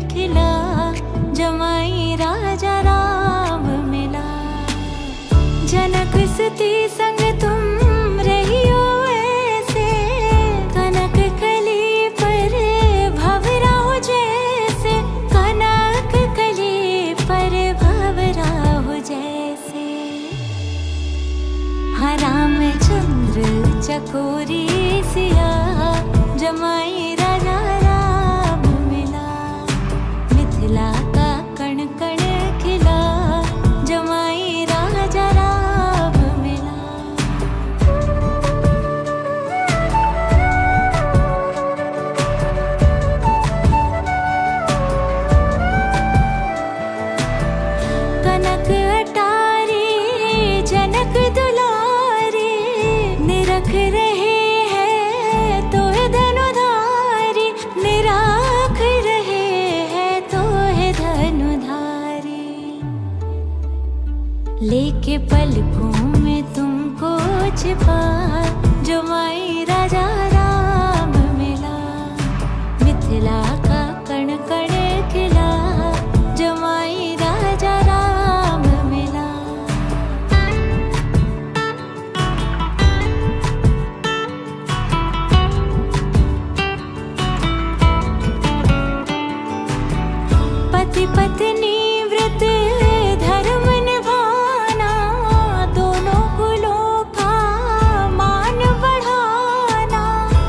खिला, जमाई राजा राम मिला। जनक सती संग तुम रहियो ऐसे, कनक कली पर भंवरा हो जैसे, कनक कली पर भंवरा हो जैसे। हाँ रामचंद्र चकोरी सिया, जमाई राजा राम मिला। मिथिला का कण कण खिला, जमाई राजा राम मिला। कनक अटारी जनक दुलारी, निरख रहे हैं तो धनुधारी, निराख रहे हैं तो धनुधारी। लेके पलकों में तुमको छिपा, जमाई राजा राम मिला। मिथिला का कण कण खिला, जमाई राजा राम मिला। पति पत्नी व्रत धर्म निभाना, दोनों कुलों का मान बढ़ाना,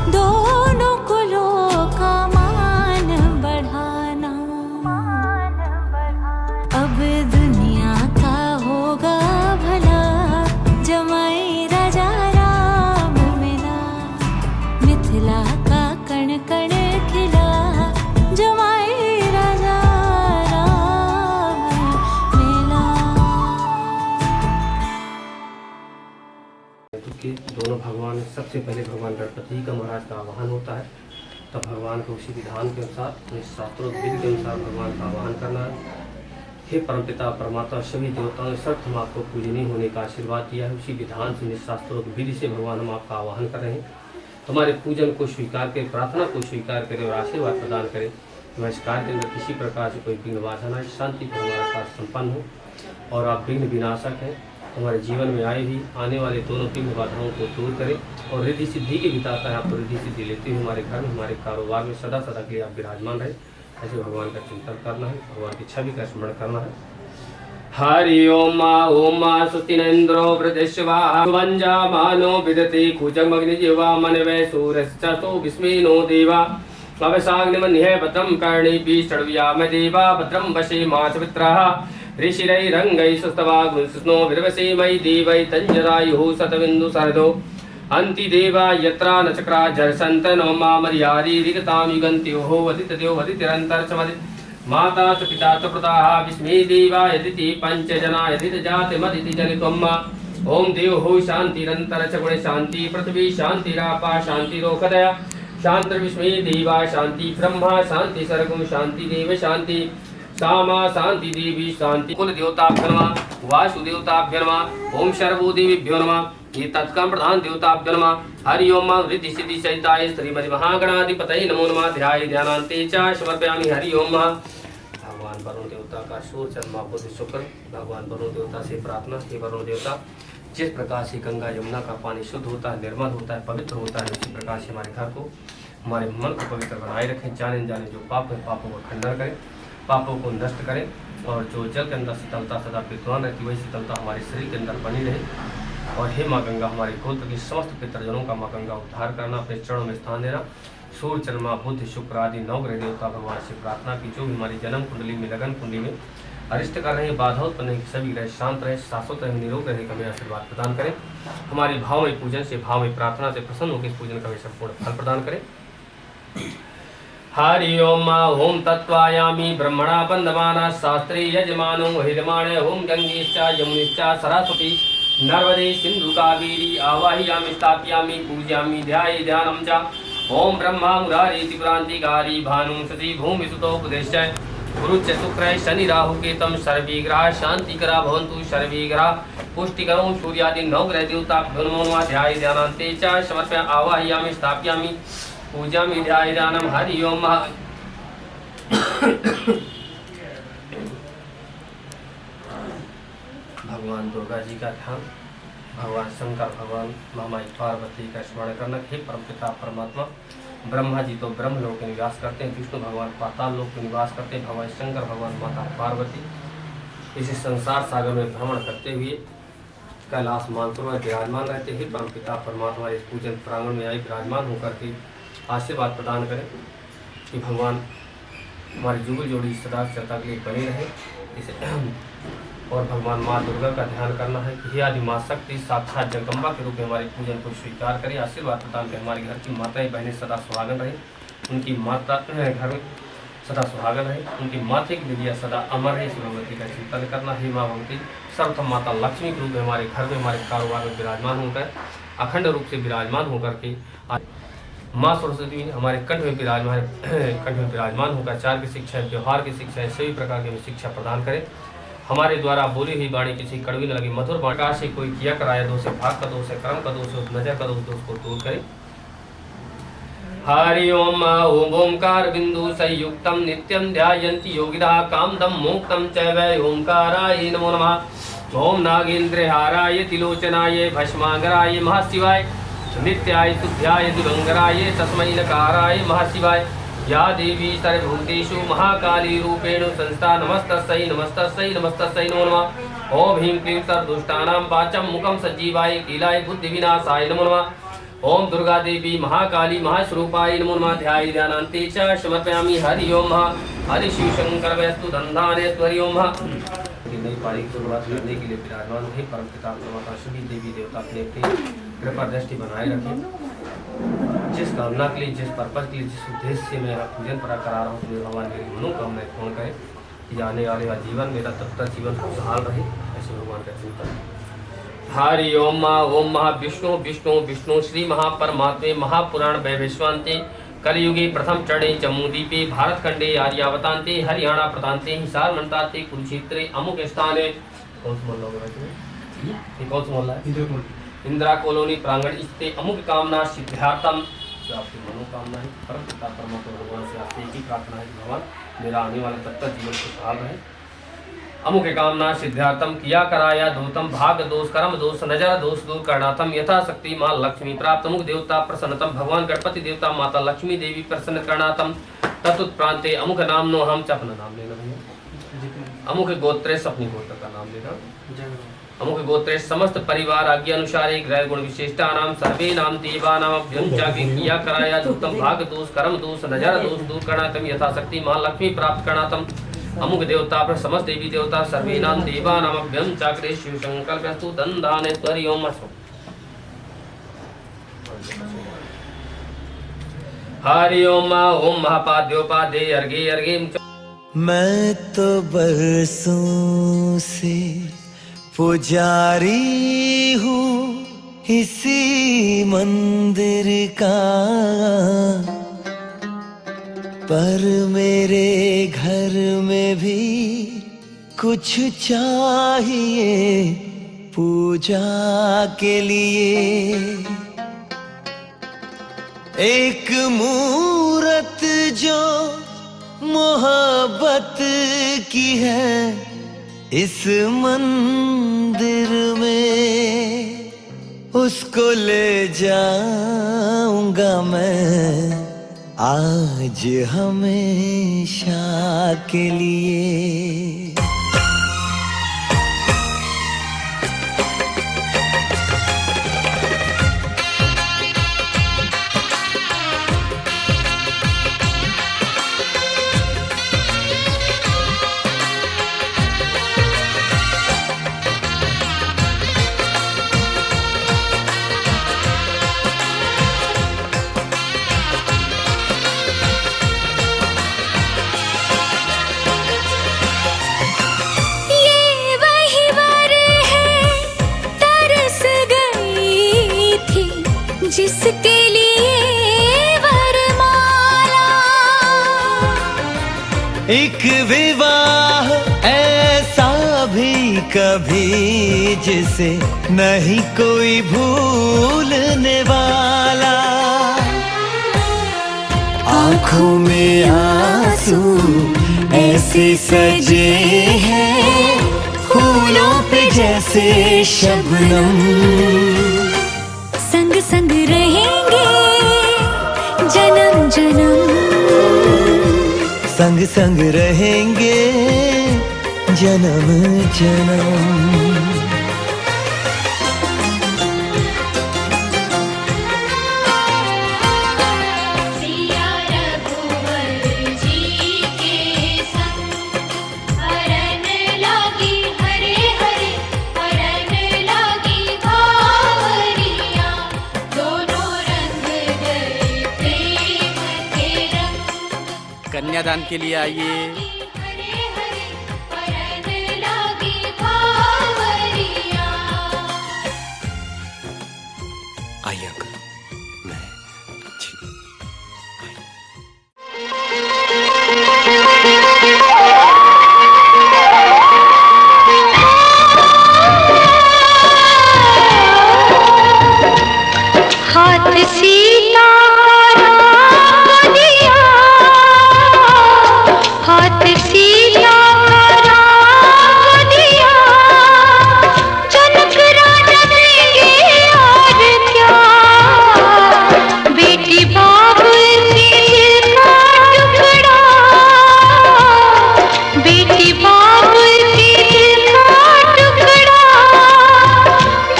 दोनों कुलों का मान बढ़ाना। अब दुनिया का होगा भला, जमाई राजा राम मिला। मिथिला का कण कण खिला, जमाई राजा राम मिला। कि दोनों भगवान, सबसे पहले भगवान गणपति का महाराज का आवाहन होता है, तब भगवान को उसी विधान के अनुसार, शास्त्रोक्त विधि के अनुसार भगवान का आवाहन करना है। हे परमपिता परमात्मा, सभी देवताओं ने सर्वप्रथम हम आपको पूजनीय होने का आशीर्वाद दिया है। उसी विधान से, शास्त्रोक्त विधि से भगवान हम आपका आवाहन कर रहे हैं। तुम्हारे पूजन को स्वीकार करें, प्रार्थना को स्वीकार करें और आशीर्वाद प्रदान करें। मैं इस कार्य के अंदर किसी प्रकार से कोई विघ्न बाधा न आए, शांति पर हमारा कार्य संपन्न हो। और आप विघ्न विनाशक हैं, हमारे जीवन में आए भी आने वाले दोनों विघ्न बाधाओं को दूर करें और रिद्धि सिद्धि के विधाता है। आप रिद्धि सिद्धि लेते हुए हमारे घर में, हमारे कारोबार में सदा सदा के लिए आप विराजमान रहे। ऐसे भगवान का चिंतन करना है, भगवान की छवि का स्मरण करना है। हरि ओम ओम सुतिनेन्द्रो वृद्धश्वा वंजा मानो विदति कुजमग्निजीवा मनवे सूरश्चतो विस्मिनो देवा अवसाग्निमन्ये भद्रं कर्णिभिः षड्व्याम देवा भद्रं वशे मासवित्रः ऋषिरैरङ्गैः सुस्तवाग्निस्नो विरवसेमयि देवै तञ्जरायुः शतबिन्दुशरदो अन्ति देवा यत्रा नचक्रा जर्षन्त नो मामर्यादि विगतां युगन्त्योः वदितद्यो वदितिरन्तर्चमदि माता च पिता च प्रदाः विस्मे देवा यदिति पञ्चजना यदितजातिमदिति जनित्वम् ओम देवो शान्तिरन्तर च गुणे शान्ति पृथ्वी शान्तिरापा शान्तिरोखदया शान्तिर्विस्मे देवा शान्ति ब्रह्मा शान्ति सर्गुं शान्ति देव शान्ति सामा शांति देवी शांति। कुल देवताभ्यो नमः, वासुदेवताभ्यो नमः, ओम सर्वो देवीभ्यो नमः, ये तत्काल प्रधान देवताभ्यो नमः। हरि ओम रिद्धि सिद्धि सहिताय श्रीमद् महागणाधिपतये नमो नमः। ध्याय ध्यानान्ते च समर्पयामि। हरि ओम। भगवान वरुण देवता का सूर्य चंद्रमा बुध शुक्र, भगवान वरुण देवता से प्रार्थना। हे वरुण देवता, जिस प्रकार से गंगा यमुना का पानी शुद्ध होता है, निर्मल होता है, पवित्र होता है, उसी प्रकार से हमारे घर को, हमारे मन को पवित्र बनाए रखें। जाने जाने जो पाप है, पापों का खंडन करें, पापों को नष्ट करें। और जो जल के अंदर शीतलता सदा विद्वान रहती, वही शीतलता हमारे शरीर के अंदर बनी रहे। और हे माँ गंगा, हमारे गोत्र के समस्त पितृजनों का माँ गंगा उद्धार करना, अपने चरणों में स्थान देना। सूर्य चंद्रमा बुध शुक्र आदि 9 ग्रह देवता भगवान से प्रार्थना की, जो भी हमारी जन्म कुंडली में, लगन कुंडली में अरिष्ट कर रहे, बाधा उत्पन्न नहीं, सभी ग्रह शांत रहे, शाश्वत रहे, निरोग रहे, हमें आशीर्वाद प्रदान करें। हमारी भावमय पूजन से, भावमय प्रार्थना से प्रसन्न होकर इस पूजन का हमें संपूर्ण फल प्रदान करें। हरि ओम ओम तत्वायामि ब्रह्मणा बंधमाना शास्त्रे यजमानो हिरमाणे ओम गंगेश्चा यमुनेश्चा सरस्वती नर्मदे सिंधु कावेरी आवाहयामि स्थापयामि पूजयामि ध्याये ध्यानं च। ओम ब्रह्मा मुरारी त्रिपुरांतिकारी भानुं सती भूमि सुतोपदेश्च गुरुच शुक्र शनि राहु केतम सर्वग्रह शांतिकरा भवन्तु सर्वग्रह पुष्टिकरो सूर्यादि 9 ग्रह देवता नमो नमः। ध्याये ध्यानान्ते च समर्पयामि आवाहयामि स्थापयामि पूजामि ध्याये ध्यानं। हरि ओम। जी का ध्यान, भगवान शंकर, भगवान महामाई पार्वती का स्मरण करना। हे परमपिता परमात्मा, ब्रह्मा जी तो ब्रह्मलोक में निवास करते हैं, विष्णु भगवान पाताल लोक में निवास करते हैं, भगवान शंकर, भगवान माता पार्वती इसी संसार सागर में भ्रमण करते हुए कैलाश मानसरोवर विराजमान रहते हैं। परमपिता परमात्मा इस पूजन प्रांगण में आए विराजमान होकर के आशीर्वाद प्रदान करें कि भगवान हमारी जुगल जोड़ी सदा सदा के लिए बनी रहे। इसे और भगवान माँ दुर्गा का ध्यान करना है कि हे आदि माँ शक्ति साक्षात जगदम्बा के रूप में हमारे पूजन को स्वीकार करें, आशीर्वाद प्रदान करें। हमारे घर की माताएं बहनें सदा सुहागन रहे, उनकी माता घर में सदा सुहागन रहे, उनकी माथे की विद्या सदा अमर है। इस भगवती का चिंतन करना। हे माँ भगवती सर्वप्रथम माता लक्ष्मी के रूप में हमारे घर में, हमारे कारोबार में विराजमान होकर, अखंड रूप से विराजमान होकर के माँ सरस्वती हमारे कंठ में विराजमान होकर चार की शिक्षा, व्यवहार की शिक्षा, सभी प्रकार की हमें शिक्षा प्रदान करें। हमारे द्वारा बोली हुई वाणी किसी कड़वी न लगे, मधुर प्रकार से कोई किया कराया दोष है, भाग का दोष है, कर्म का दोष है, नजर का दोष को दूर करें। हरि ओम ओंकार बिंदु संयुक्तम नित्यम ध्यायन्ति योगिनः कामदम मोक्तम च वै ओंकाराय नमो नमः। ओम नागेन्द्रहाराय तिलोचनाय भस्मांगराय महाशिवाय नित्याय शुद्ध्याय दिवंगराय तस्मै नकाराय महाशिवाय। या देवी सर्वभूतेषु महाकाली रूपेण संस्था नमस्तस्यै नमस्तस्यै नमस्तस्यै नमो नमः। ओम ह्रीं क्लीं सर्वदुष्टानां वाचं मुखं सजीवाय कीलाय बुद्धिविनाशाय नमो नमः। ओम दुर्गा देवी महाकाली महास्वरूपाय नमो नमः। ध्याय ध्यानान्ते च समर्पयामि। हरि ओम हरि शिव शंकर वस्तु धन्धाने हरि ओम। नई पारी की शुरुआत करने के लिए विराजमान है परमपिता परमात्मा सभी देवी देवता अपने अपनी कृपा दृष्टि बनाए रखें। जिस कामना के लिए, जिस पर्पज के लिए, जिस उद्देश्य से मैं पूजन करा रहा हूँ, तो भगवान मेरी मनोकामनाएं पूर्ण करें कि आने वाले का जीवन मेरा तब तक जीवन खुशहाल रहे। ऐसे भगवान का चिंतन। हरि ओम ओम महाविष्णु विष्णु विष्णु श्री महापरमात्मे महापुराण वैवस्वान्ते कलयुगे प्रथम चरणे जम्मूद्वीपे भारतखंडे आर्यावतान्ते हरियाणा प्रतान्ते हिसार मंत्राते कुरुक्षेत्रे अमुक स्थाने। कौन सा मोहल्ला होगा ये? कौन सा मोहल्ला है? इंदिरा कॉलोनी प्रांगण स्थित अमुक कामना सिद्धार्थम। जो आपकी मनोकामना है परमपिता परमात्मा भगवान से आपसे एक ही प्रार्थना है, भगवान मेरा आने वाला तब तक जीवन खुशहाल रहे। अमुक कामना सिद्धार्थम किया कराया धूतम भाग दोष कर्म दोष नजर दोष दूर करणाथम यथाशक्ति माँ लक्ष्मी प्राप्त। अमुक देवता प्रसन्नतम भगवान गणपति देवता माता लक्ष्मी देवी प्रसन्न करणाथम तत्प्रांते अमुक नाम नो हम अपना नाम लेना भैया। अमुक गोत्रेश अपनी गोत्र का नाम लेना। अमुक गोत्रेश समस्त परिवार आज्ञा अनुसार ग्रह गुण विशेषता नाम सर्वे नाम देवा नाम अभ्यम जाके किया कराया धूतम भाग दोष कर्म दोष नजर दोष दूर करणाथम यथाशक्ति माँ लक्ष्मी प्राप्त करणाथम। अमुक देवता पर समस्त देवी देवता सर्वे नाम देवा नाम अभ्यम चाक्रे शिव शंकर वस्तु दंदाने त्वरि ओम असो। हरि ओम ओम महापाद्योपादे अर्घे अर्घे। मैं तो बरसों से पुजारी हूँ इसी मंदिर का, पर मेरे घर में भी कुछ चाहिए पूजा के लिए। एक मूरत जो मोहब्बत की है इस मंदिर में, उसको ले जाऊंगा मैं आज हमेशा के लिए। जिसके लिए वरमाला, एक विवाह ऐसा भी कभी जिसे नहीं कोई भूलने वाला। आंखों में आंसू ऐसे सजे हैं, फूलों पे जैसे शबनम। संग संग रहेंगे जन्म जन्म, संग संग रहेंगे जन्म जन्म। कन्यादान के लिए आइए। आइए अंकल, मैं जी हाथ सीता हाथ सीता दिया, जनक राजा देंगे और क्या, बेटी बाप के दिल का टुकड़ा, बेटी बाप के दिल का टुकड़ा,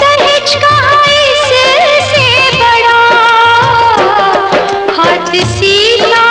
दहेज का इससे बड़ा, हाथ सीता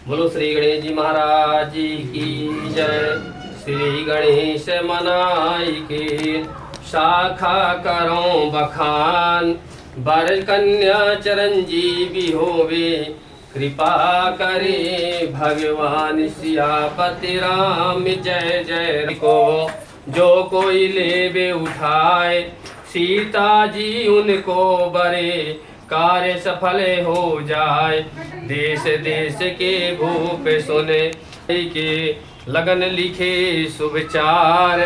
बोलो श्री गणेश जी महाराज जी की जय। श्री गणेश मनाई के शाखा करो बखान, बर कन्या चिरंजीवी होवे, कृपा करे भगवान सियापति राम जय जय को। जो कोई लेवे उठाए, सीता जी उनको बरे, कार्य सफल हो जाए। देश देश के भूप सुने के, लगन लिखे शुभचार।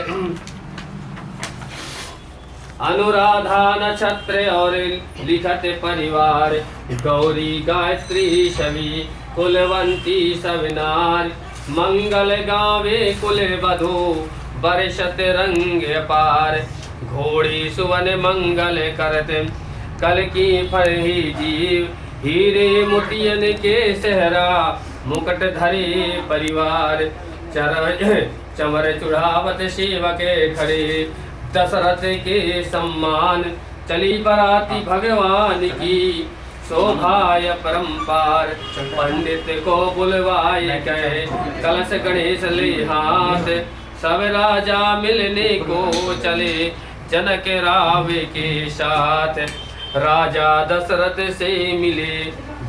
अनुराधा नक्षत्र और लिखत परिवार, गौरी गायत्री सभी कुलवंती सब नार। मंगल गावे कुल वधु, बरसत रंग अपार। घोड़ी सुवन मंगल करते, कल की फरही जीव। हीरे मोतियन के सहरा, मुकुट धरे परिवार। चमर चुढ़ावत सेवके खड़े, दशरथ के सम्मान। चली बराती भगवान की, शोभाय परम्पार। पंडित को बुलवाए कहे, कलश गणेश ले हाथ। सब राजा मिलने को चले, जनक राव के साथ। राजा दशरथ से मिले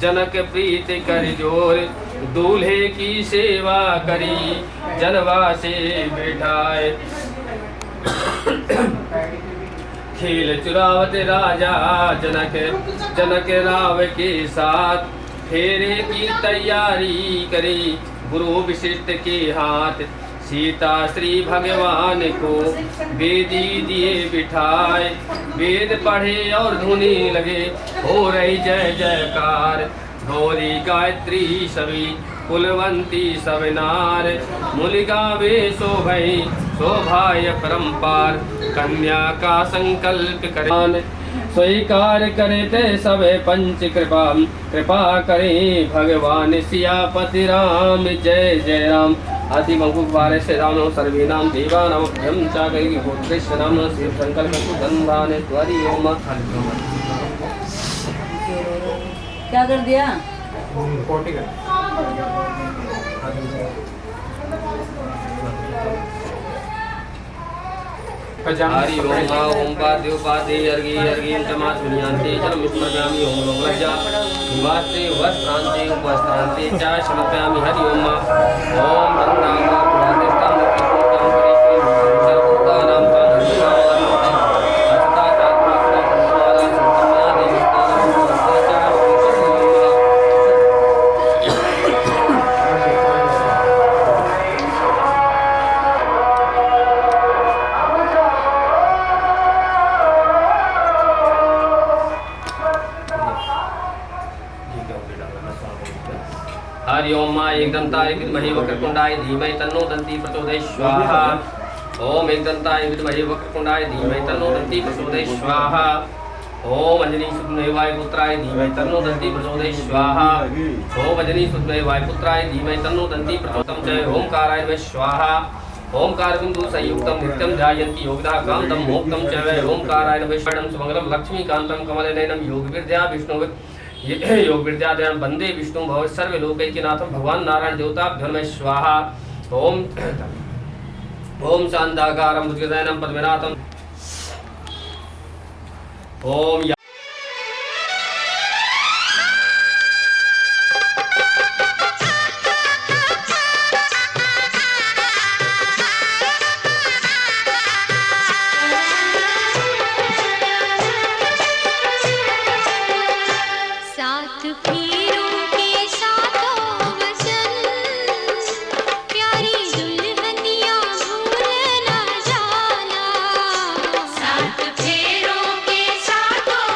जनक प्रीत कर जोर, दूल्हे की सेवा करी जनवा से बैठाए। खेल चुरावत राजा जनक राव के साथ, फेरे की तैयारी करी गुरु विशिष्ट के हाथ। सीता श्री भगवान को वेदी दिए बिठाए, वेद पढ़े और धुनी लगे हो रही जय जयकार। गौरी गायत्री सभी कुलवंती सब नार, मुनि गावे शोभाय परम्पार। कन्या का संकल्प करे स्वीकार करे ते सब पंच कृपा करे भगवान सियापति राम। जय जय राम। आदि मंगुवारे से राम सर्वे नाम देवानाम भ्रम चागरी कृष्ण नाम शिव संकल्प सुगंधाने त्वरि ओम। क्या कर दिया? हरि ओम ओम पाद्यो पादे अर्घी अर्घीं चमा सुनियांते जलम स्मरामि ओम लोक लज्जा निवास्ते वस्त्रांते उपवस्त्रांते च समर्पयामि। हरि ओम ओम गंगा पुरादिष्टां नित्यपूजां करिष्ये सर्वभूतानां तां अचता चात्मा समाला संतम्या देवतानां हरि ओम मां एकदंताय विद्महे वक्रतुंडाय धीमहि तन्नो दन्ती प्रचोदयात् स्वाहा। ओम एकदंताय विद्महे वक्रतुंडाय धीमहि तन्नो दन्ती प्रचोदयात् स्वाहा। ओम अंजनी सुतमे वायुपुत्राय धीमहि तन्नो दन्ती प्रचोदयात् स्वाहा। ओम अंजनी सुतमे वायुपुत्राय धीमहि तन्नो दन्ती प्रचोदयात् जय ओंकाराय नमः स्वाहा। ओंकार बिंदु संयुक्तम नित्यं ध्यायन्ति योगिदा कांतं मोक्तं च वै ओंकाराय नमः शरणं सुमंगलं लक्ष्मीकांतं कमलनयनं योग विद्या विष्णु योग विद्यादयां वंदे विष्णु भव सर्व लोकैकनाथं भगवान नारायण देवताभ्यो नमः स्वाहा। ओम ओम शांताकारं भुजगशयनं पद्मनाभं ओम सात फेरों के सातों वचन, प्यारी दुल्हनिया भूल न जाना। सात फेरों के सातों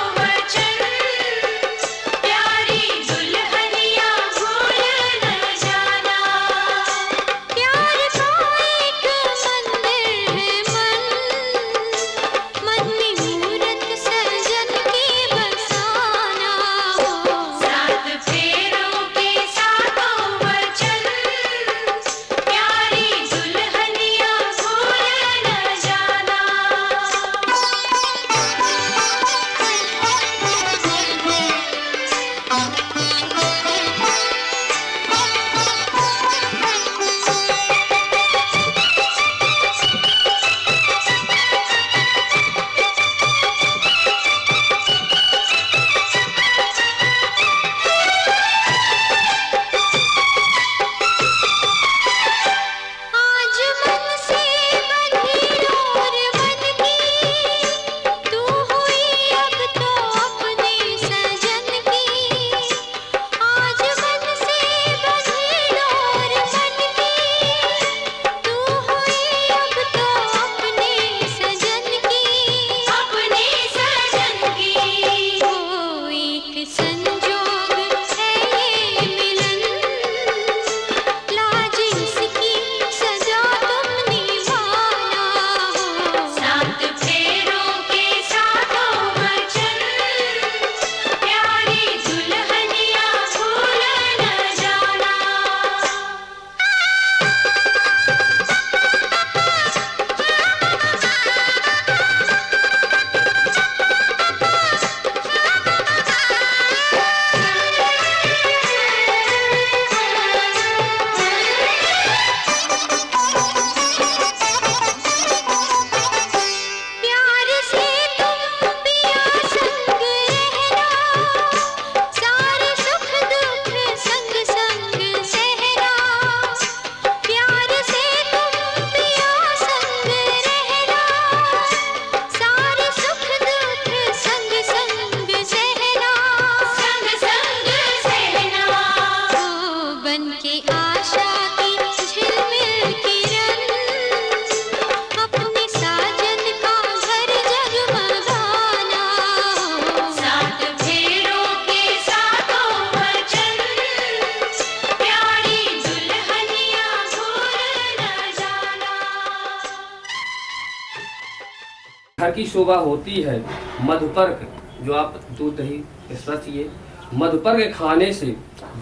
की शोभा होती है मधुपर्क, जो आप दूध दही रचिए, मधुपर्क खाने से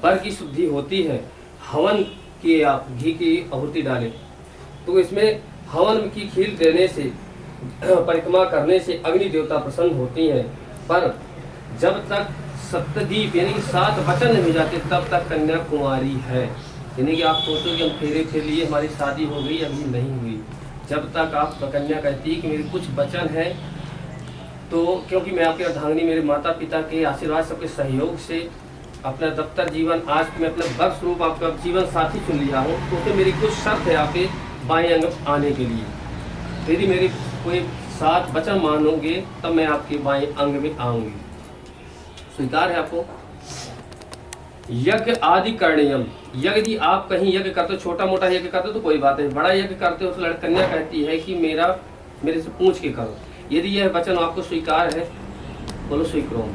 वर की शुद्धि होती है। हवन की आप घी की आहुति डालें तो इसमें हवन की खीर देने से, परिक्रमा करने से अग्नि देवता प्रसन्न होती हैं। पर जब तक सप्तदीप यानी कि 7 वचन नहीं हो जाते तब तक कन्या कुमारी है। यानी कि आप सोचो कि हम फेरे फिर लिए, हमारी शादी हो गई, अभी नहीं हुई। जब तक आप कन्या कहती है कि मेरे कुछ वचन हैं, तो क्योंकि मैं आपकी अर्धांगिनी, मेरे माता पिता के आशीर्वाद, सबके सहयोग से अपना दफ्तर जीवन, आज मैं अपने वर स्वरूप आपका जीवन साथी चुन लिया हूँ, तो उसमें मेरी कुछ शर्त है आपके बाएं अंग आने के लिए। यदि मेरी कोई 7 वचन मानोगे तब मैं आपके बाएं अंग में आऊंगी। स्वीकार है आपको? यज्ञ आदि करणीयम, यदि आप कहीं यज्ञ करते हो, छोटा मोटा यज्ञ करते हो तो कोई बात नहीं, बड़ा यज्ञ करते हो तो कन्या कहती है कि मेरे से पूछ के करो। यदि यह वचन आपको स्वीकार है, बोलो स्वीकरो।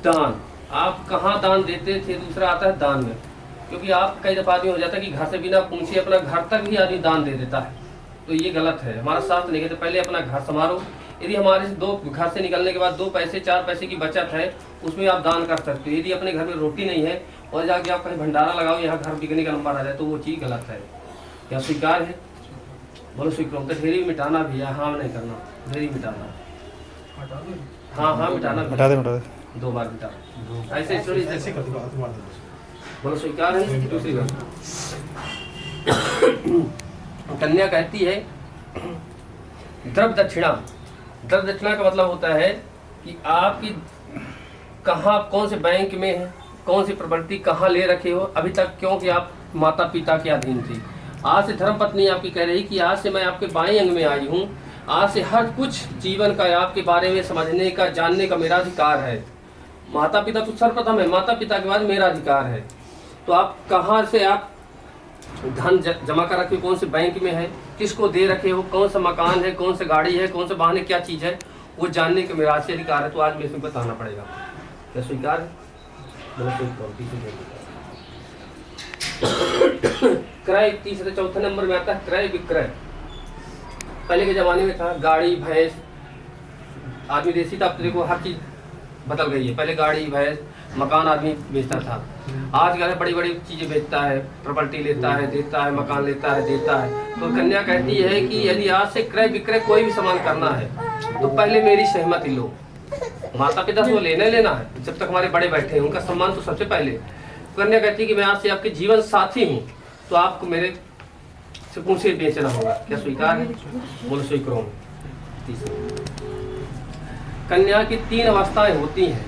दान, आप कहाँ दान देते थे? दूसरा आता है दान में, क्योंकि आप कई दफा आदमी हो जाता है कि घर से बिना पूछे अपना घर तक भी आदमी दान दे देता है, तो ये गलत है। हमारा शास्त्र नहीं कहते पहले अपना घर संभालो। यदि हमारे से 2 घर से निकलने के बाद 2 पैसे 4 पैसे की बचत है, उसमें आप दान कर सकते हो। यदि अपने घर में रोटी नहीं है और जाके आप कहीं भंडारा लगाओ, यहाँ घर बिकने का नंबर आ जाए, तो वो चीज़ गलत है। क्या स्वीकार है? बोलो स्वीकार। तो ढेरी मिटाना भी है, हाँ नहीं करना, ढेरी मिटाना, हाँ मिटाना, मिटा दे 2 बार मिटा, ऐसे ऐसे बोलो स्वीकार है। दूसरी बात, कन्या कहती है द्रव्य दक्षिणा। द्रव्य दक्षिणा का मतलब होता है कि आपकी कहाँ, कौन से बैंक में है, कौन सी प्रॉपर्टी कहाँ ले रखे हो अभी तक, क्योंकि आप माता पिता के अधीन थी। आज से धर्मपत्नी आपकी कह रही कि आज से मैं आपके बाएं अंग में आई हूँ, आज से हर कुछ जीवन का आपके बारे में समझने का, जानने का मेरा अधिकार है। माता पिता तो सर्वप्रथम है, माता पिता के बाद मेरा अधिकार है। तो आप कहाँ से आप धन जमा कर रखे हो, कौन से बैंक में है, किसको दे रखे हो, कौन सा मकान है, कौन सा गाड़ी है, कौन सा वाहन है, क्या चीज़ है, वो जानने का मेरा से अधिकार है। तो आज मैं इसमें बताना पड़ेगा। क्या स्वीकार है? क्रय, तीसरे चौथे नंबर में आता है क्रय विक्रय। पहले के जमाने में था गाड़ी भैंस, आदमी देसी था, अब देखो हर चीज बदल गई है। पहले गाड़ी भैंस, मकान आदमी बेचता था, आज कल बड़ी बड़ी चीजें बेचता है, प्रॉपर्टी लेता है, देता है, मकान लेता है, देता है। तो कन्या कहती है कि यदि आज से क्रय विक्रय कोई भी सामान करना है तो पहले मेरी सहमति लो। माता पिता से वो लेना है, जब तक हमारे बड़े बैठे हैं उनका सम्मान तो सबसे पहले। कन्या कहती है कि मैं आज से आपके जीवन साथी हूँ, तो आपको मेरे से पूछे बेचना होगा। क्या स्वीकार है? बोलो स्वीकार। कन्या की 3 अवस्थाएं होती हैं,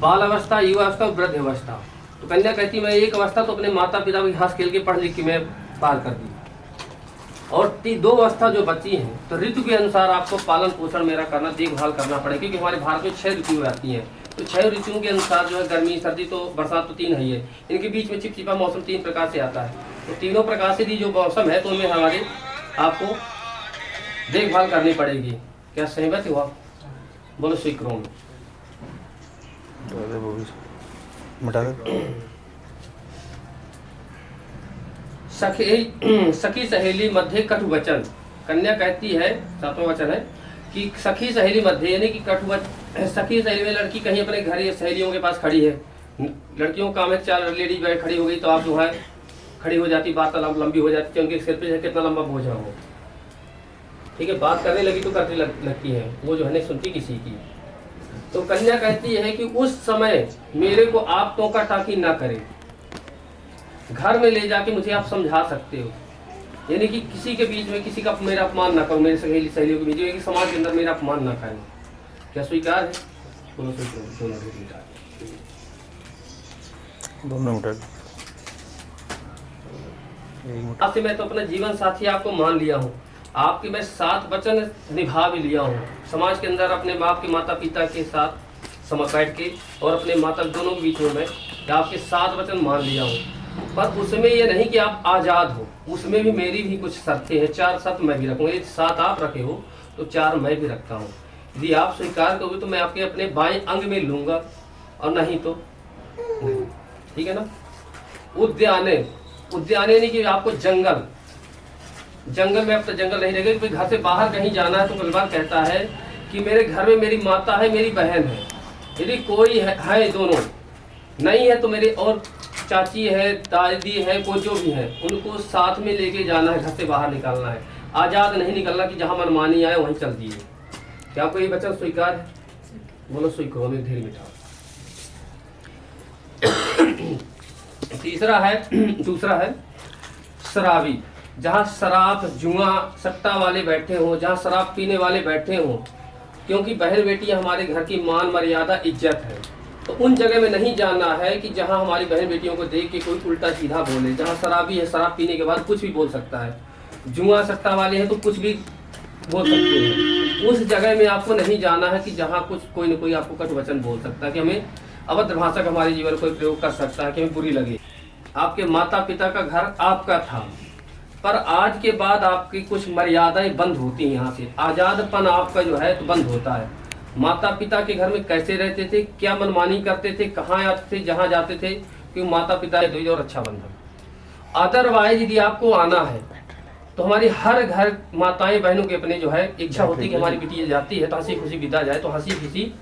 बाल अवस्था, युवा अवस्था और वृद्ध अवस्था। तो कन्या कहती मैं एक अवस्था तो अपने माता पिता को हंस खेल के पढ़ लिख के मैं पार कर दी, और 2 अवस्था जो बची हैं तो ऋतु के अनुसार आपको पालन पोषण मेरा करना, देखभाल करना पड़ेगा। क्योंकि हमारे भारत में 6 ऋतु आती हैं, तो 6 ऋतुओं के अनुसार जो है गर्मी, सर्दी, तो बरसात तो 3 है ही है, इनके बीच में चिपचिपा मौसम 3 प्रकार से आता है। तो तीनों प्रकार से जो मौसम है तो उनमें हमारे आपको देखभाल करनी पड़ेगी। क्या सहमत हो आप? बोलो स्वीकृत। सखी सहेली मध्य कटु वचन। कन्या कहती है, 7वां वचन है कि सखी सहेली मध्य, यानी कि कटु वचन। सखी सहेली में लड़की कहीं अपने घर या सहेलियों के पास खड़ी है, लड़कियों का काम है 4 लेडी बैठ खड़ी हो गई तो आप जो है खड़ी हो जाती, बात लंबी हो जाती है, उनके सिर पे कितना लंबा बोझ है वो, ठीक है, बात करने लगी तो करने लगती है, वो जो है नहीं सुनती किसी की। तो कन्या कहती है कि उस समय मेरे को आप टोका टाकी ना करें, घर में ले जाके मुझे आप समझा सकते हो, यानी कि किसी के बीच में किसी का मेरा अपमान ना करो, मेरे सहेलियों के बीच में, समाज के अंदर मेरा अपमान ना करें। क्या स्वीकार है? दोनों आज से मैं तो अपना जीवन साथी आपको मान लिया हूँ, आपके मैं 7 वचन निभा भी लिया हूँ, समाज के अंदर अपने बाप के माता पिता के साथ बैठ के और अपने माता दोनों के बीच में मैं आपके 7 वचन मान लिया हूँ। पर उसमें ये नहीं कि आप आज़ाद हो, उसमें भी मेरी भी कुछ शर्तें हैं, 4 शर्त मैं भी रखूँगा। यदि 7 आप रखे हो तो 4 मैं भी रखता हूँ। यदि आप स्वीकार करोगे तो मैं आपके अपने बाएं अंग में लूँगा, और नहीं तो नहीं। ठीक है ना? उद्याने, उद्यान यानी कि आपको जंगल, जंगल में अब तो जंगल नहीं रहेगा, कोई घर से बाहर कहीं जाना है तो परिवार कहता है कि मेरे घर में मेरी माता है, मेरी बहन है, यदि कोई है दोनों नहीं है तो मेरे और चाची है, दादी है, कोई जो भी है उनको साथ में लेके जाना है, घर से बाहर निकालना है, आज़ाद नहीं निकलना कि जहाँ मनमानी आए वहीं चल दिए। क्या आपको ये वचन स्वीकार है? बोलो स्वीकार, हमें धीरे मिठाओ। दूसरा है शराबी, जहाँ शराब जुआ सट्टा वाले बैठे हों, जहाँ शराब पीने वाले बैठे हों, क्योंकि बहन बेटी हमारे घर की मान मर्यादा इज्जत है, तो उन जगह में नहीं जाना है कि जहाँ हमारी बहन बेटियों को देख के कोई उल्टा सीधा बोले। जहाँ शराबी है, शराब पीने के बाद कुछ भी बोल सकता है, जुआ सट्टा वाले हैं तो कुछ भी बोल सकते हैं। उस जगह में आपको नहीं जाना है कि जहाँ कुछ कोई न कोई आपको कटु वचन बोल सकता है, कि हमें अभद्र भाषा का हमारे जीवन कोई प्रयोग कर सकता है कि हमें बुरी लगे। आपके माता पिता का घर आपका था, पर आज के बाद आपकी कुछ मर्यादाएं बंद होती हैं, यहाँ से आज़ादपन आपका जो है तो बंद होता है। माता पिता के घर में कैसे रहते थे, क्या मनमानी करते थे, कहाँ आते थे, जहाँ जाते थे, क्योंकि माता पिता है और अच्छा बंधन। अदरवाइज यदि आपको आना है तो हमारी हर घर माताएं बहनों के अपने जो है इच्छा होती है कि हमारी बेटी जाती है तो हंसी खुशी विदा जाए, तो हंसी खुशी।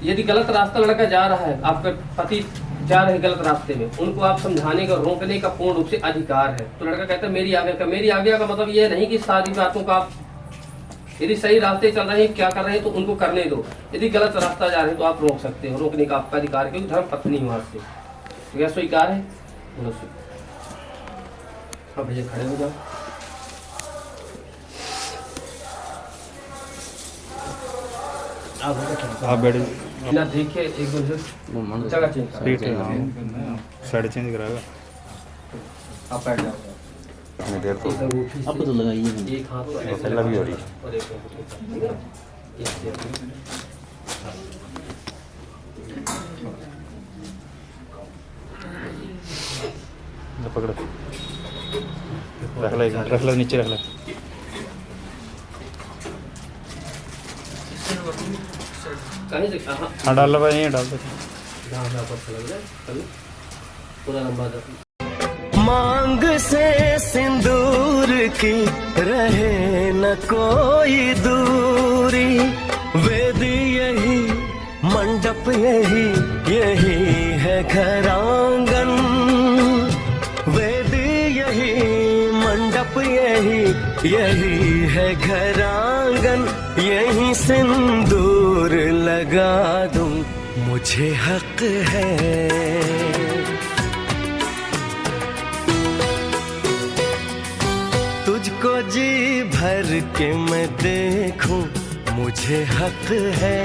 यदि गलत रास्ता लड़का जा रहा है, आपके पति जा रहे हैं गलत रास्ते में, उनको आप समझाने का रोकने का पूर्ण रूप से अधिकार है। तो लड़का कहता है मेरी आज्ञा का मतलब ये नहीं कि सारी बातों का आप यदि सही रास्ते चल रहे हैं, क्या कर रहे हैं तो उनको करने दो, यदि गलत रास्ता जा रहे हैं तो आप रोक सकते हो, रोकने का आपका अधिकार है, क्योंकि धर्म पत्नी वहां से। तो क्या स्वीकार है? बोलो स्वीकार। भैया खड़े हो जाओ। आप बैठे ना देखिए एक दो जगह चेंज साइड चेंज कराएगा। आप बैठ जाओ। अब तो लगाइए एक हाथ मसाला भी हो रही है। और एक ठीक है। पकड़ रख लो नीचे रख लो। कहीं से कहाँ? हाँ डाल लो भाई, डाल दो। जहाँ से आपको अच्छा लग रहा है पूरा लंबा मांग से सिंदूर की रहे न कोई दूरी, वेद यही मंडप यही है घर आंगन, वेद यही मंडप यही है घर आंगन, यही सिंदूर लगा दूं मुझे हक है। तुझको जी भर के मैं देखूं मुझे हक है,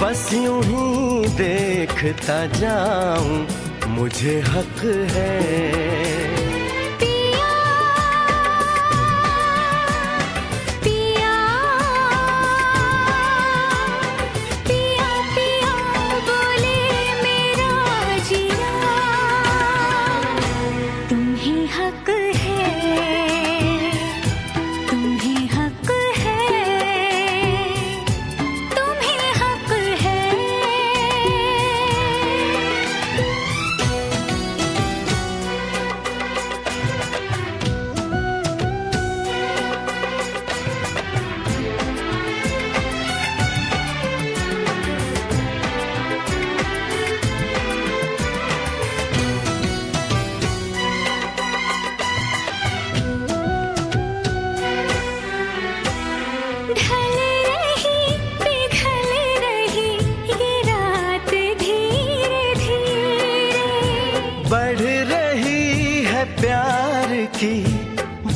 बस यूं ही देखता जाऊं मुझे हक है।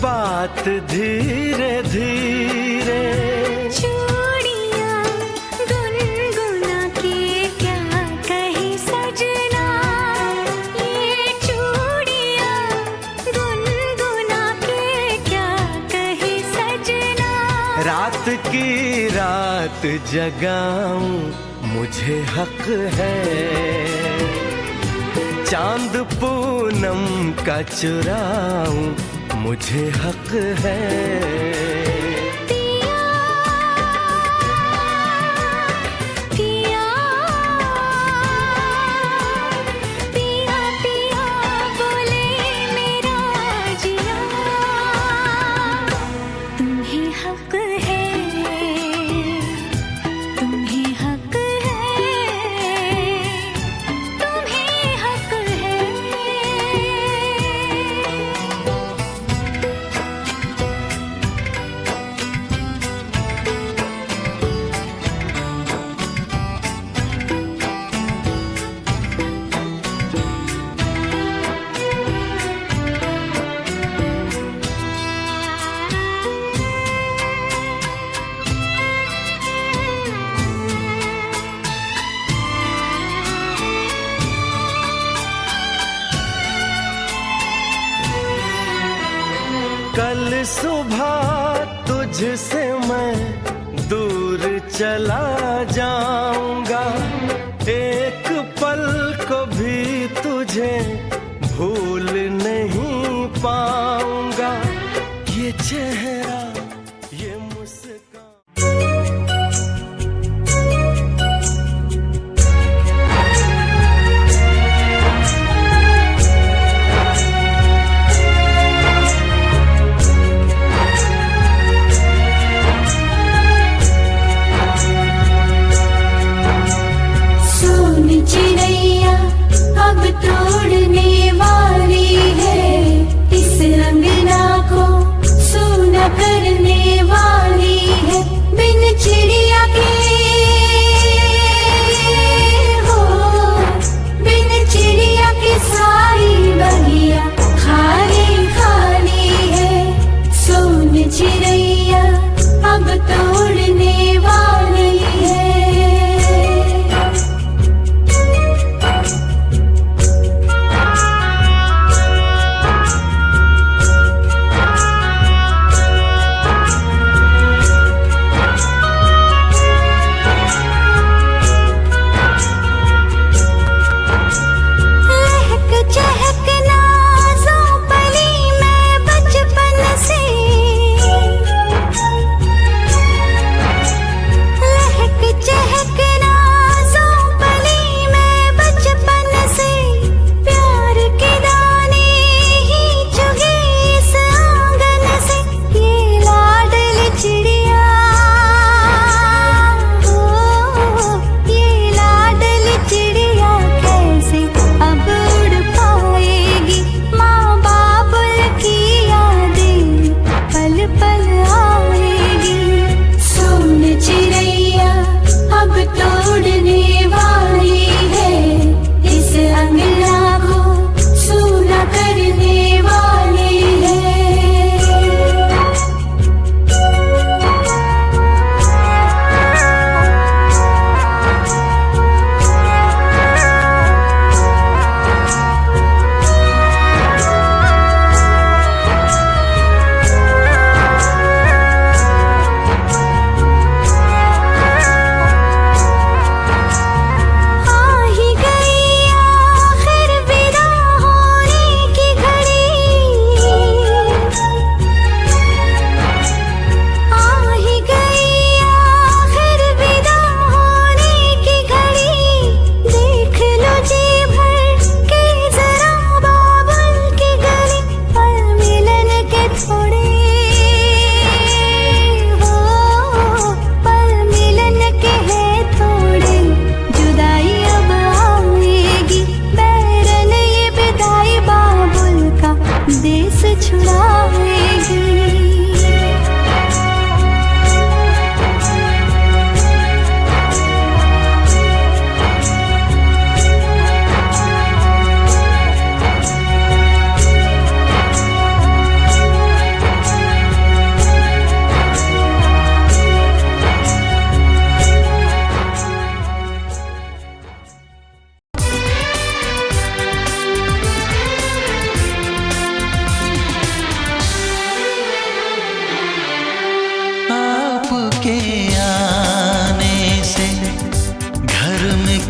बात धीरे धीरे, चूड़ियां गुनगुना के क्या कही सजना, ये चूड़ियां गुनगुना के क्या कही सजना। रात की रात जगाऊं मुझे हक है, चांद पूनम का चुराऊं मुझे हक है। कल सुबह तुझसे मैं दूर चला जाऊंगा, एक पल को भी तुझे भूल नहीं पाऊंगा। ये चेहरा ये मुस्कान। चिड़ैया अब तोड़ने वाली है, इस अंगना को सूना करने वाली है। बिन चिड़िया के हो, बिन चिड़िया के सारी बगिया खाली खाली है। सोन चिड़ैया अब तोड़ने वाली है।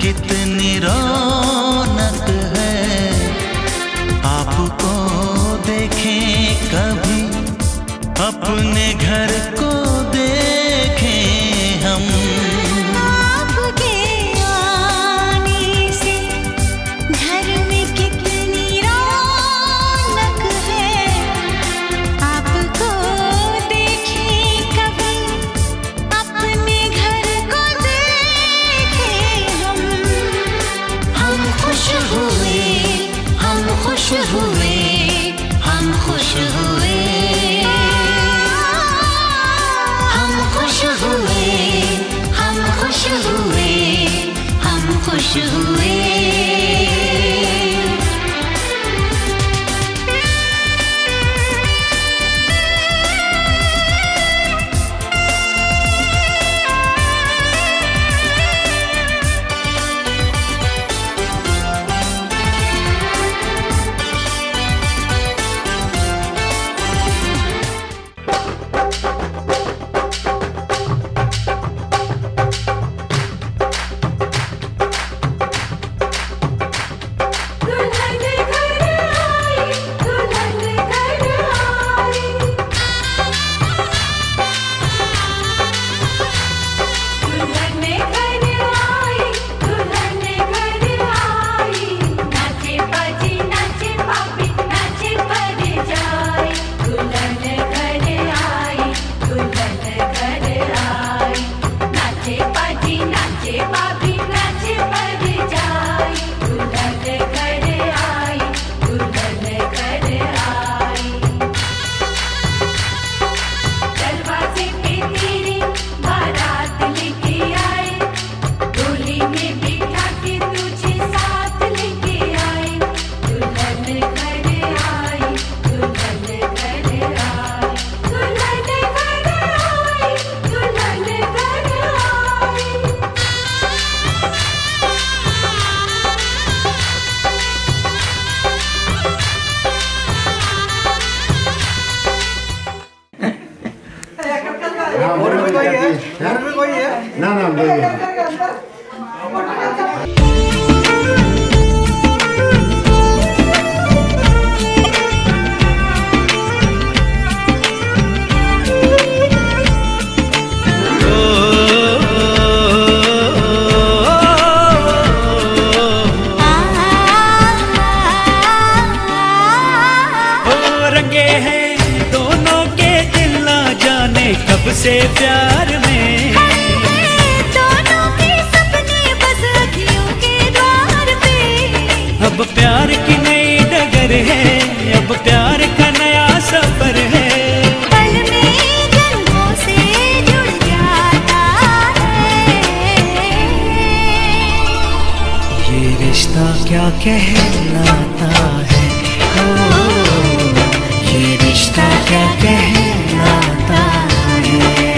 कितनी रौनक है, आपको देखें कभी अपने घर को देखें हम। आपके आने से घर में कितनी रौनक है, आपको देखें कभी अपने घर को देखें हम। हम खुश हुए, हम खुश हुए, हम खुश हुए। घर में कोई है ना ना से प्यार में दोनों के सपने बस अखियों के द्वार पे। अब प्यार की नई डगर है, अब प्यार का नया सफर है। पल में जन्मों से जुड़ जाता है। ये रिश्ता क्या कहलाता है, ओ, ये रिश्ता क्या कहलाता है।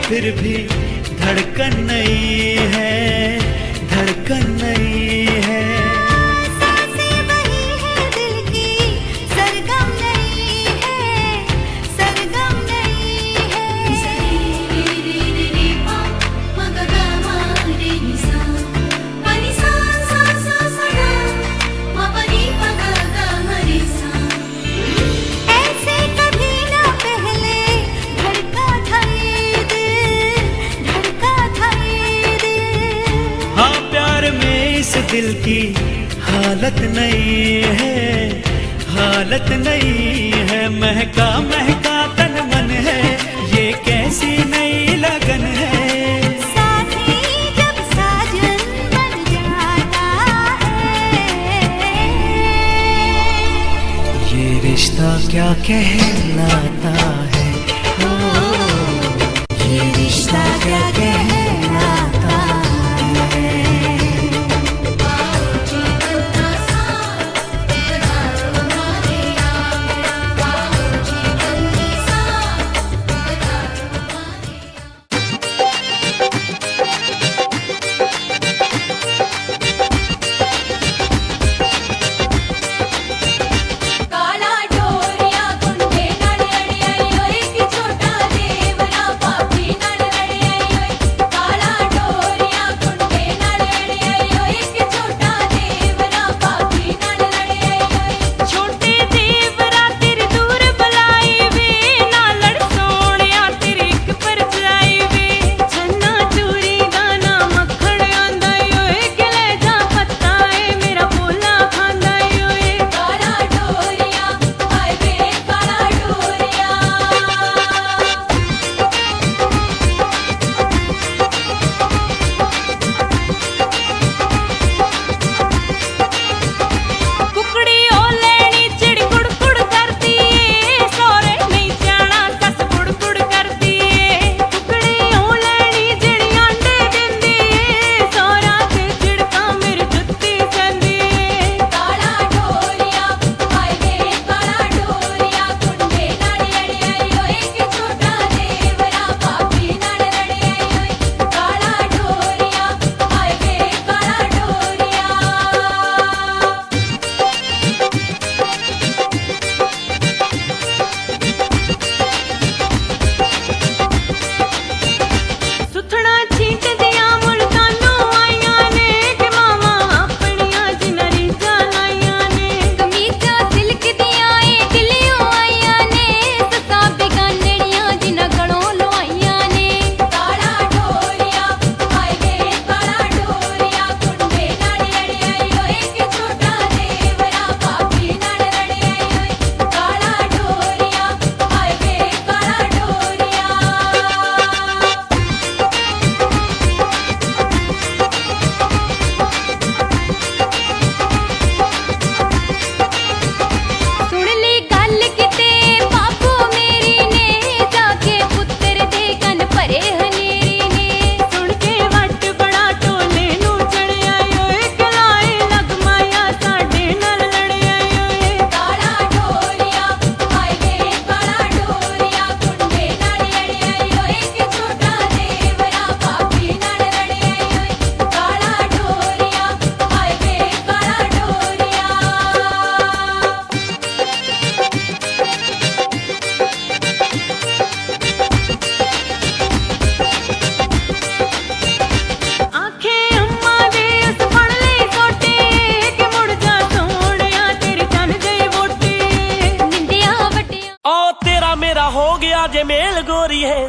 फिर भी धड़कन नहीं है, धड़कन नहीं है। सांसें वही है दिल की, सरगम नहीं है, सरगम नहीं है। ऐसे कभी ना पहले धड़का था ये दिल, धड़का था ये दिल। हाँ प्यार में इस दिल की हालत नहीं है, हालत नहीं है। महका महका तन मन है, ये कैसी नई लगन है। साथी जब साजन बन जाता है। ये रिश्ता क्या कहलाता है, ओ, ये रिश्ता क्या कहलाता है। काला डोरिया गुंडे नड़ी अड़ी अड़ी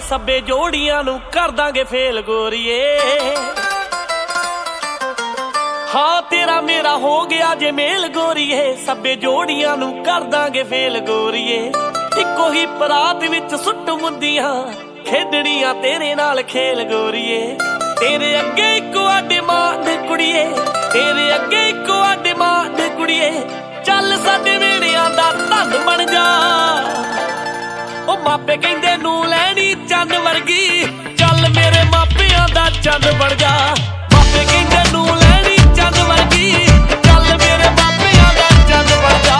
ਸਭੇ ਜੋੜੀਆਂ ਨੂੰ ਕਰ ਦਾਂਗੇ ਫੇਲ ਗੋਰੀਏ। ਹਾਂ ਤੇਰਾ ਮੇਰਾ ਹੋ ਗਿਆ ਜੇ ਮੇਲ ਗੋਰੀਏ, ਸਭੇ ਜੋੜੀਆਂ ਨੂੰ ਕਰ ਦਾਂਗੇ ਫੇਲ ਗੋਰੀਏ। ਇੱਕੋ ਹੀ ਪਰਾਤ ਵਿੱਚ ਸੁੱਟ ਮੁੰਦੀਆਂ ਖੇਡਣੀਆਂ ਤੇਰੇ ਨਾਲ ਖੇਲ ਗੋਰੀਏ। ਤੇਰੇ ਅੱਗੇ ਇੱਕੋ ਡਿਮਾਂਡ ਕੁੜੀਏ, ਤੇਰੇ ਅੱਗੇ ਇੱਕੋ ਡਿਮਾਂਡ ਕੁੜੀਏ। ਚੱਲ ਸਾਡੇ ਵੇੜਿਆਂ ਦਾ ਧੰਨ ਬਣ ਜਾ। ਉਹ ਮਾਪੇ ਕਹਿੰਦੇ ਨੂੰ ਲੈਣੀ ਚੰਨ ਵਰਗੀ, ਚੱਲ ਮੇਰੇ ਮਾਪਿਆਂ ਦਾ ਚੰਨ ਬਣ ਜਾ। ਮਾਪੇ ਕਹਿੰਦੇ ਨੂੰ ਲੈਣੀ ਚੰਨ ਵਰਗੀ, ਚੱਲ ਮੇਰੇ ਮਾਪਿਆਂ ਦਾ ਚੰਨ ਬਣ ਜਾ।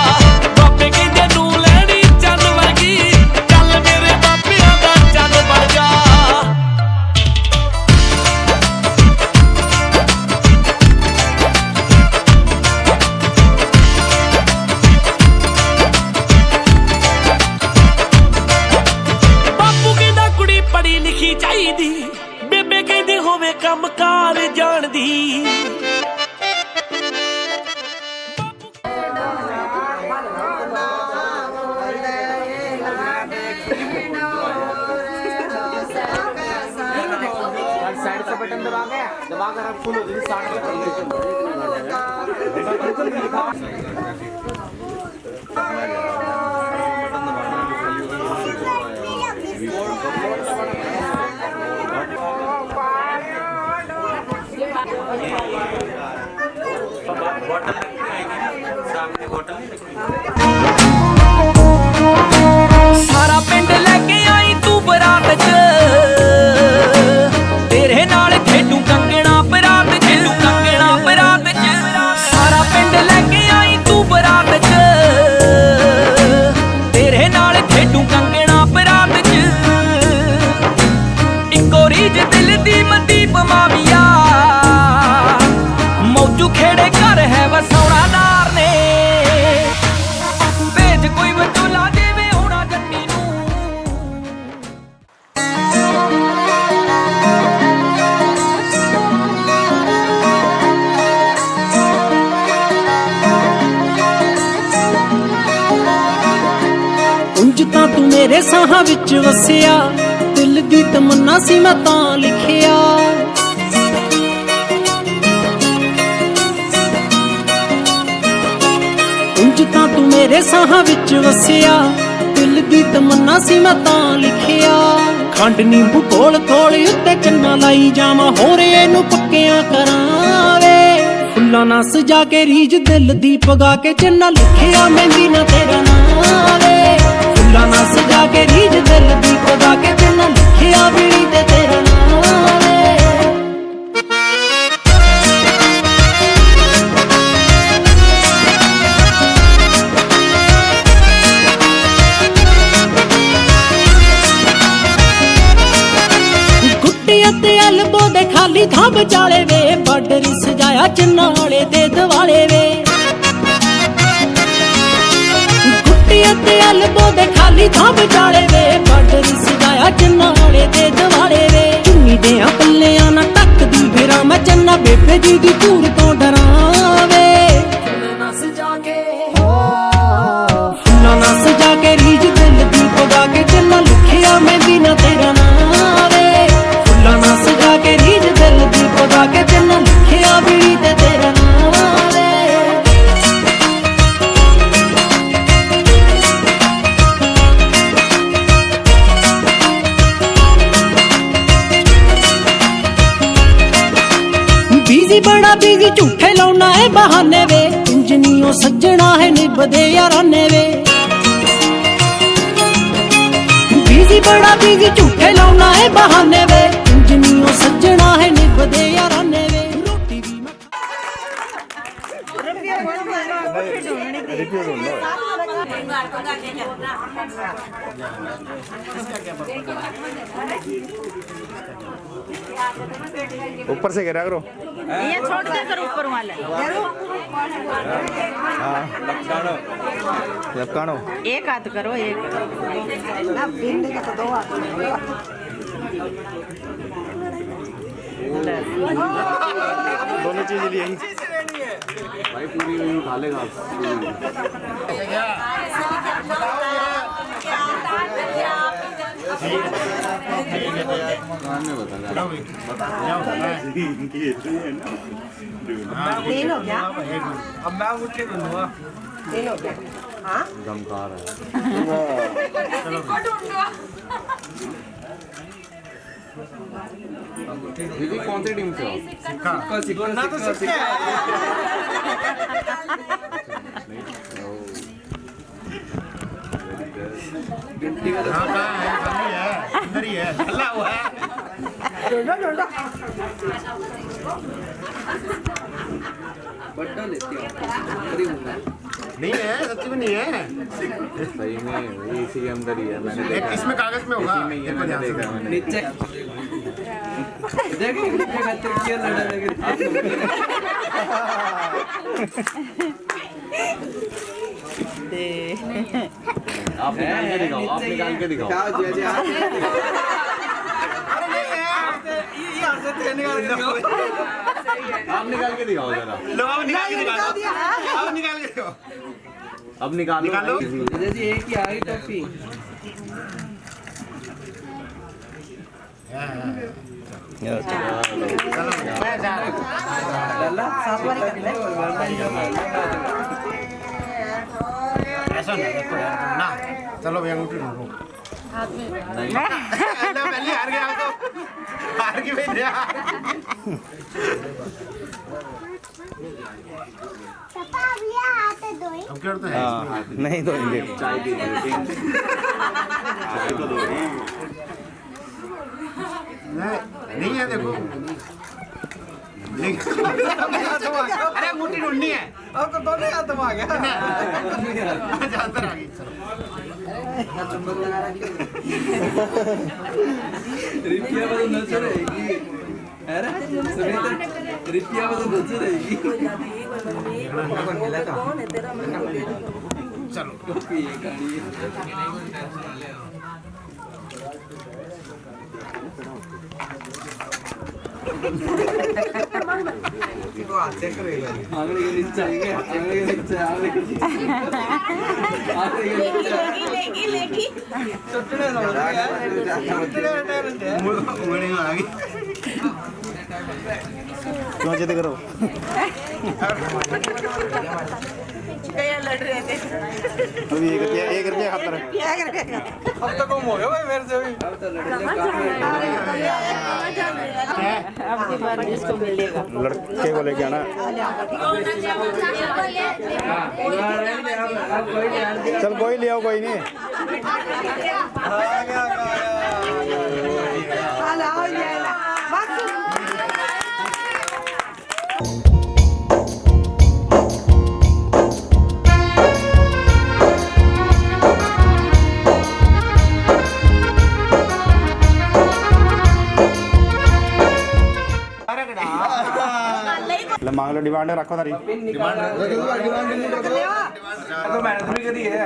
ਮਾਪੇ ਕਹਿੰਦੇ ਨੂੰ ਲੈਣੀ ਚੰਨ ਵਰਗੀ, ਚੱਲ ਮੇਰੇ ਮਾਪਿਆਂ ਦਾ ਚੰਨ ਬਣ ਜਾ। ਪੜ੍ਹੀ ਲਿਖੀ ਚਾਹੀਦੀ, ਬੇਬੇ ਕਹਿੰਦੀ ਹੋਵੇ ਕੰਮ ਕਾਰ ਜਾਣਦੀ। साइड से बटन दबाकर आप फुल हो जाएगी सारा पिंड लेके आई तू बरात च, तेरे नाल खेडू कंगना बरात च, कंगना बरात च। सारा पिंड लेके आई तू बरात च, तेरे नाल खेडू कंगना बरात च। इको रीज दिल दी मदीप मामिया, मौजू खेड़े घर है वसौना नार ने। भेज कोई बचोला देवे होना जन्नी नू। ਉਂਝ ਤਾਂ ਤੂੰ ਮੇਰੇ ਸਾਹਾਂ ਵਿੱਚ ਵਸਿਆ, ਦਿਲ ਦੀ ਤਮੰਨਾ ਸੀ ਮੈਂ ਤਾਂ ਲਿਖਿਆ। ਉਂਝ ਤਾਂ ਤੂੰ ਮੇਰੇ ਸਾਹਾਂ ਵਿੱਚ ਵਸਿਆ, ਦਿਲ ਦੀ ਤਮੰਨਾ ਸੀ ਮੈਂ ਤਾਂ ਲਿਖਿਆ। ਖੰਡ ਨਿੰਬੂ ਕੋਲ ਕੋਲ ਉੱਤੇ ਚੰਨਾ ਲਾਈ ਜਾਵਾਂ, ਹੋਰ ਇਹਨੂੰ ਪੱਕਿਆਂ ਕਰਾਂਵੇ। ਫੁੱਲਾਂ ਨਾਲ ਸਜਾ ਕੇ ਰੀਝ ਦਿਲ ਦੀ ਪਗਾ ਕੇ ਚੰਨਾ ਲਿਖਿਆ ਮਹਿੰਦੀ ਨਾ ਤੇਰਾ ਨਾਂ ਵੇ। ਫੁੱਲਾਂ ਨਾਲ ਸਜਾ ਕੇ ਰੀਝ ਦਿਲ ਦੀ ਪਗਾ ਕੇ ਚੰਨਾ ਲਿਖਿਆ ਵੀੜੀ ਤੇ ਤੇਰਾ ਨਾਂ ਵੇ। ਤੇ ਅਲਬੋ ਦੇ ਖਾਲੀ ਥਾਂ ਵਿਚਾਲੇ ਵੇ, ਬਾਰਡਰ ਸਜਾਇਆ ਚੰਨਾਂ ਵਾਲੇ ਦੇ ਦਿਵਾਲੇ ਵੇ। ਗੁੱਟੀ ਤੇ ਅਲਬੋ ਦੇ ਖਾਲੀ ਥਾਂ ਵਿਚਾਲੇ ਵੇ, ਬਾਰਡਰ ਸਜਾਇਆ ਚੰਨਾਂ ਵਾਲੇ ਦੇ ਦਿਵਾਲੇ ਵੇ। ਚੁੰਨੀ ਦੇ ਪੱਲਿਆਂ ਨਾ ਟੱਕਦੀ ਫਿਰਾਂ ਮੈਂ ਚੰਨਾ, ਬੇਬੇ ਜੀ ਦੀ ਧੂੜ ਤੋਂ ਡਰਾਵੇ। ਫੁੱਲਾਂ ਨਾਲ ਸਜਾ ਕੇ, ਫੁੱਲਾਂ ਨਾਲ ਸਜਾ ਕੇ ਰੀਝ ਦਿਲ ਦੀ ਪਗਾ ਕੇ ਚੰਨਾ ਲਿਖਿਆ ਮਹਿੰਦੀ ਨਾ ਤੇਰਾ ਨਾਂ ਵੇ। ਫੁੱਲਾਂ ਨਾਲ ਸਜਾ ਕੇ ਰੀਝ ਦਿਲ ਦੀ ਪਗਾ ਕੇ ਚੰਨਾ ਲਿਖਿਆ ਵੀੜੀ ਤੇ ਤੇਰਾ ਨਾਂ ਵੇ। ਬੀਜ਼ੀ ਬੜਾ ਬੀਜ਼ੀ ਝੂਠੇ ਲਾਉਣਾ ਹੈ ਬਹਾਨੇ ਵੇ, ਇੰਜਨੀਓ ਸੱਜਣਾ ਹੈ ਨਿਭਦੇ ਯਾਰਾਨੇ ਵੇ। ਬੀਜ਼ੀ ਬੜਾ ਬੀਜ਼ੀ ਝੂਠੇ ਲਾਉਣਾ ਹੈ ਬਹਾਨੇ ਵੇ, ਇੰਜਨੀਓ ਸੱਜਣਾ ਹੈ ਨਿਭਦੇ ਯਾਰਾਨੇ ਵੇ। ਰੋਟੀ ਵੀ ਮੈਂ ऊपर से गिरा करो, ये छोड़ते करो ऊपर वाला। हाँ लपकानो। एक हाथ करो, एक दोनों चीज लिए भाई पूरी उठा लेगा। तीन हो गया अब मैं उठ के ढूंढूंगा। तीन हो गया हाँ गमकार है। दीदी कौन सी टीम से हो? ना तो सिक्का इधर ही है हल्ला हुआ है। नहीं है सच्ची में नहीं है। सही में वही इसी के अंदर ही है। मैंने एक देखा इसमें कागज में होगा। इसी में ये मैंने देखा है मैंने। आप निकाल के दिखाओ। आप निकाल के दिखाओ। आप निकाल के दिखाओ जरा। लो अब निकाल के दिखाओ। अब निकाल के दिखाओ। अब निकालो। निकालो। जी एक ही आई टॉफी। मैं जा रहा ऐसा नहीं देखो यार ना चलो भैया उठी ढूंढो। पहले हार गया तो हार की भैया। अब क्या करते हैं? नहीं दोगे चाय पी चाय तो दो। नहीं है देखो। अरे मुट्ठी ढूंढनी है। अब तो दोनों हाथ में आ गया। अंदर आ गई चलो। रिपिया बदल नजर आएगी। अरे सुनीता रिपिया बदल नजर आएगी। चलो ये गाड़ी आंगले के नीचे आएंगे। आंगले के नीचे आंगले के नीचे लेगी चुटने समझ गया। उंगली में आ गई। क्यों जिद करो कया लड़ रहे थे अभी 1 रुपया खातर क्या करके अब तो कम हो गया भाई मेरे से भी। अब तो लड़के अब की बार जिसको मिलेगा लड़के को लेके आना। चल कोई ले आओ कोई नहीं। मांग लो डिमांड रखो तारी डिमांड तो मैंने भी करी है।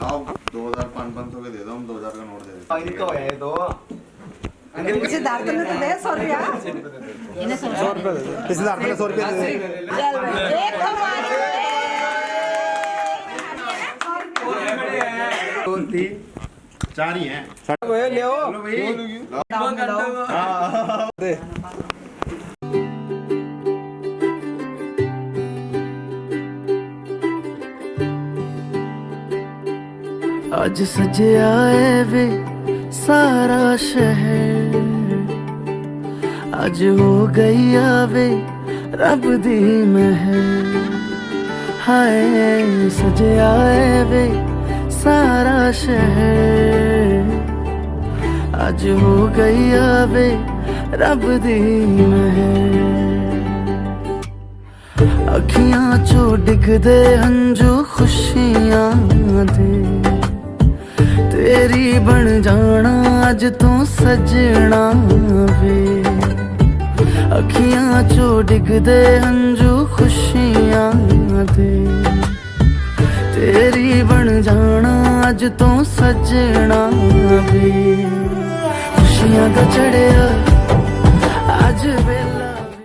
आप 2000-500 के दे दो। हम 2000 का नोट दे देते। इनका है तो सिद्धार्थ ने तो दे 100 रुपया इन्हें 100 रुपये सिद्धार्थ ने 100 रुपये दे दे। चल एक तो 2 3 4 ही हैं। ले आओ भाई ਅੱਜ ਸਜਿਆ ਏ ਵੇ ਸਾਰਾ ਸ਼ਹਿਰ ਅੱਜ ਹੋ ਗਈ ਆਵੇ ਰੱਬ ਦੀ ਮਹਿਰ ਹਾਏ ਸਜਿਆ ਏ ਵੇ ਸਾਰਾ ਸ਼ਹਿਰ ਅੱਜ ਹੋ ਗਈ ਆਵੇ ਰੱਬ ਦੀ ਮਹਿਰ ਅੱਖੀਆਂ ਚੋਂ ਡਿੱਗਦੇ ਹੰਝੂ ਖੁਸ਼ੀਆਂ ਦੇ तेरी बन जाना अज तू सजना वे अखियां चो डिगदे हंजू खुशियां दे तेरी बन जाना अज तू सजना वे खुशियां दा चढ़िया अज वेला